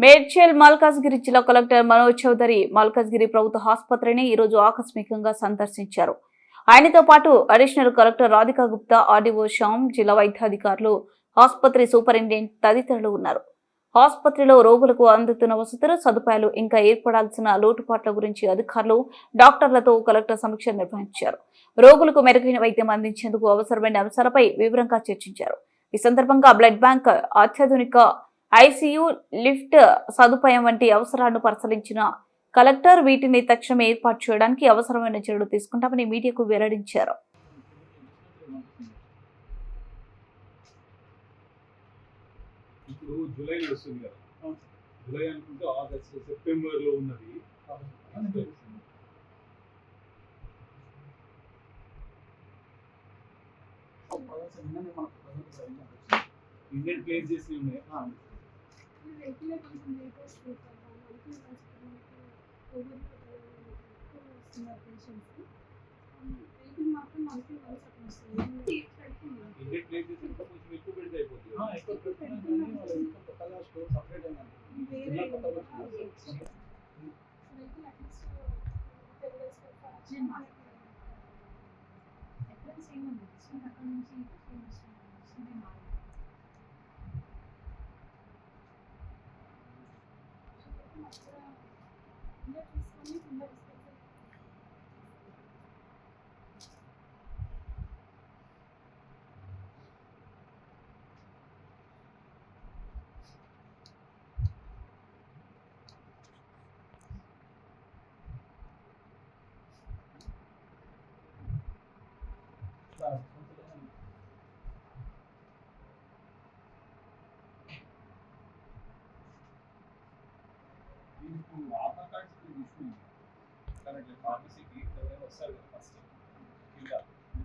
మేడ్చల్ మల్కాజ్గిరి జిల్లా కలెక్టర్ మనోజ్ చౌదరి మల్కాజ్గిరి ప్రభుత్వ ఆసుపత్రిని ఈ రోజు ఆకస్మికంగా సందర్శించారు. ఆయనతో పాటు additional collector Radhika Gupta, RDO Shyam, జిల్లా వైద్యాధికారులు, ఆసుపత్రి సూపరింటెండెంట్ తదితరులు ఉన్నారు. ఆసుపత్రిలో రోగులకు అందుతున్న వసతులు, సదుపాయాలు ఇంకా ఏర్పడాల్సిన లోటుపాట్ల గురించి అధికారులు, డాక్టర్లతో కలెక్టర్ సమీక్ష నిర్వహించారు. రోగులకు మెరుగైన వైద్యం అందించేందుకు అవసరమైన అంశాలపై వివరంగా చర్చించారు. ఈ సందర్భంగా బ్లడ్ బ్యాంక్, అత్యాధునిక ఐసీయూ, లిఫ్ట్ సదుపాయం వంటి అవసరాలను పరిశీలించిన కలెక్టర్ వీటిని తక్షణమే ఏర్పాటు చేయడానికి అవసరమైన చర్యలు తీసుకుంటామని మీడియాకు వెల్లడించారు. ఇప్పుడు జూలై నడుస్తుంది కదా, జూలై అనుకుంటే ఆగస్ట్, సెప్టెంబర్ లో ఉన్నది ఇండియన్ ప్లేస్ చేసి ఉన్నాయి. ఇండియన్ ప్లేస్ చేసి కొంచెం ఎక్కువ పెడితే అయిపోతుంది. ఆధార్ కార్డ్స్ తీసుకున్నాం కరెక్ట్. ఫార్మసీకి వస్తారు కదా ఫస్ట్ ఇంకా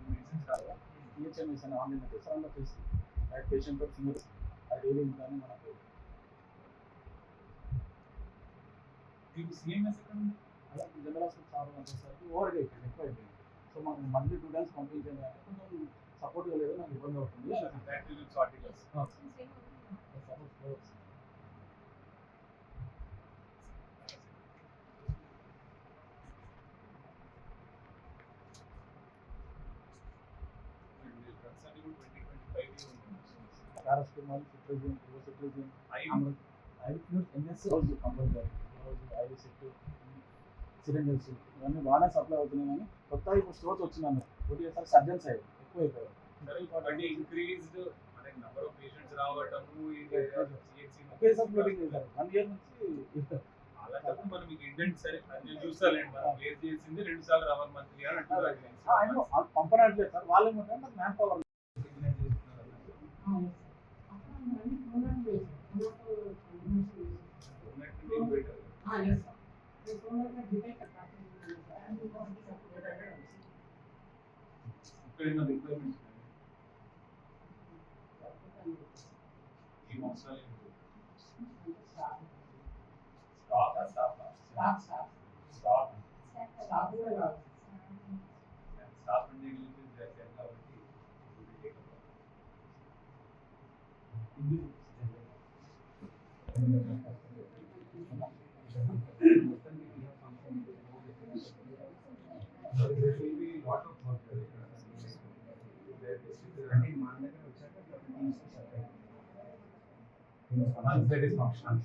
మెడిసిన్స్ కావాలి, టీహెచ్ఎంఎస్ ఆన్లైన్ ప్రసారంలో చేసి పేషెంట్ సింగిల్ డైలీ ఇంకానే మనకు మీకు సిఎంఎస్ ఎక్కడ ఉంది? అలా జనరల్ హాస్పిటల్ చాలా వచ్చేసరికి ఓవర్గా అయిపోయింది, ఎక్కువ అయిపోయింది. సో మనం మంత్లీ 2 times పంపించాలి అంటే కొంచెం సపోర్ట్గా లేదు, నాకు ఇబ్బంది అవుతుంది. పారాసిటమాల్, సిట్రజిన్, సిట్రజిన్, సిలిండర్స్ ఇవన్నీ బాగానే సప్లై అవుతున్నాయి. కానీ కొత్తగా ఇప్పుడు స్టోర్స్ వచ్చినాయి, ఒకటి సర్జన్స్ అయ్యాయి, ఎక్కువ అయిపోయాయి. ఒకేసారి ఫ్లోటింగ్ చేశారు 1 year నుంచి. అలాంటప్పుడు మనం ఇండియన్ సరే చూస్తారండి, మనం ప్లేస్ చేసింది 2 సార్లు రావాలి మంత్లీ అని అంటున్నారు. పంపనట్లేదు సార్, వాళ్ళు ఏమంటారు నాకు man power once that is functional.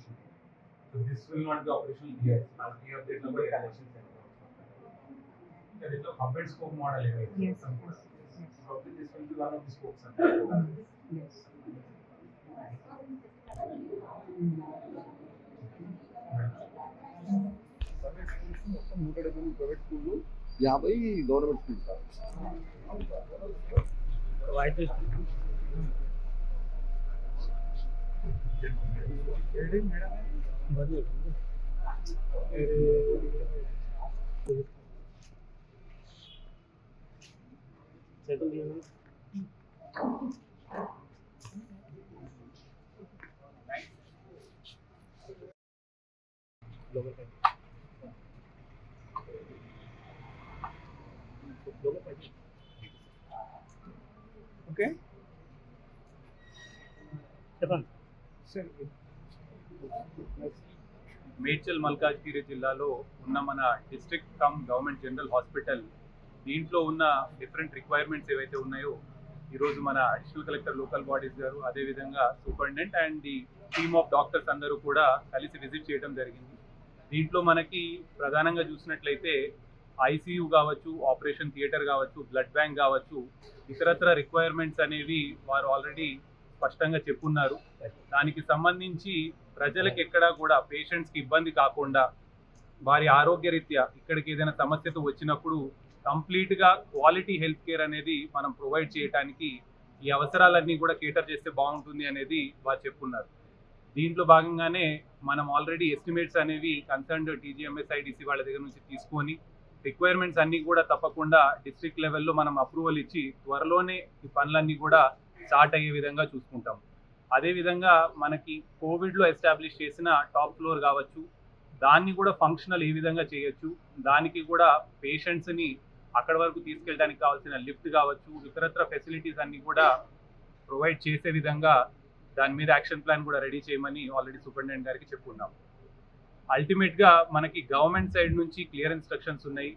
So this will not be operational here. As we have the number collection center. That is a hub and spoke model. Yes. Probably this will be one of the spokes. Yes. Private school, 50 government school. Okay. Sir. Medchal Malkajgiri జిల్లాలో ఉన్న మన district come government general hospital దీంట్లో ఉన్న different requirements ఏవైతే ఉన్నాయో ఈరోజు మన additional collector local bodies గారు అదేవిధంగా superintendent and the team of doctors అందరూ కూడా కలిసి విజిట్ చేయడం జరిగింది. దీంట్లో మనకి ప్రధానంగా చూసినట్లయితే ఐసీయూ కావచ్చు, ఆపరేషన్ థియేటర్ కావచ్చు, బ్లడ్ బ్యాంక్ కావచ్చు, ఇతరత్ర రిక్వైర్మెంట్స్ అనేవి వారు ఆల్రెడీ స్పష్టంగా చెప్పున్నారు. దానికి సంబంధించి ప్రజలకు ఎక్కడా కూడా పేషెంట్స్కి ఇబ్బంది కాకుండా వారి ఆరోగ్యరీత్యా ఇక్కడికి ఏదైనా సమస్యతో వచ్చినప్పుడు కంప్లీట్గా క్వాలిటీ హెల్త్ కేర్ అనేది మనం ప్రొవైడ్ చేయడానికి ఈ అవసరాలన్నీ కూడా కేటర్ చేస్తే బాగుంటుంది అనేది వారు చెప్పున్నారు. దీంట్లో భాగంగానే మనం ఆల్రెడీ ఎస్టిమేట్స్ అనేవి కన్సర్న్డ్ టీజీఎంఎస్ ఐడిసి వాళ్ళ దగ్గర నుంచి తీసుకొని రిక్వైర్మెంట్స్ అన్నీ కూడా తప్పకుండా డిస్ట్రిక్ట్ లెవెల్లో మనం అప్రూవల్ ఇచ్చి త్వరలోనే ఈ పనులన్నీ కూడా స్టార్ట్ అయ్యే విధంగా చూసుకుంటాం. అదేవిధంగా మనకి కోవిడ్లో ఎస్టాబ్లిష్ చేసిన టాప్ ఫ్లోర్ కావచ్చు, దాన్ని కూడా ఫంక్షనల్ ఏ విధంగా చేయొచ్చు, దానికి కూడా పేషెంట్స్ని అక్కడి వరకు తీసుకెళ్ళడానికి కావాల్సిన లిఫ్ట్ కావచ్చు, ఇతరత్ర ఫెసిలిటీస్ అన్నీ కూడా ప్రొవైడ్ చేసే విధంగా దాని మీద యాక్షన్ ప్లాన్ కూడా రెడీ చేయమని ఆల్రెడీ సూపరింటెండెంట్ గారికి చెప్పుకున్నాం. అల్టిమేట్గా మనకి గవర్నమెంట్ సైడ్ నుంచి క్లియర్ ఇన్స్ట్రక్షన్స్ ఉన్నాయి.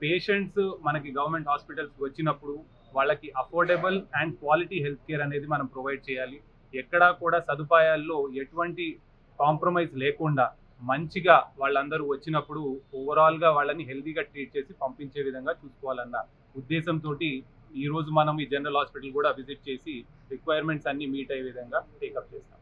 పేషెంట్స్ మనకి గవర్నమెంట్ హాస్పిటల్స్కి వచ్చినప్పుడు వాళ్ళకి affordable and quality health care అనేది మనం ప్రొవైడ్ చేయాలి. ఎక్కడా కూడా సదుపాయాల్లో ఎటువంటి కాంప్రమైజ్ లేకుండా మంచిగా వాళ్ళందరూ వచ్చినప్పుడు ఓవరాల్గా వాళ్ళని హెల్తీగా ట్రీట్ చేసి పంపించే విధంగా చూసుకోవాలన్న ఉద్దేశంతో ఈరోజు మనం ఈ జనరల్ హాస్పిటల్ కూడా విజిట్ చేసి రిక్వైర్మెంట్స్ అన్నీ మీట్ అయ్యే విధంగా టేకప్ చేస్తాం.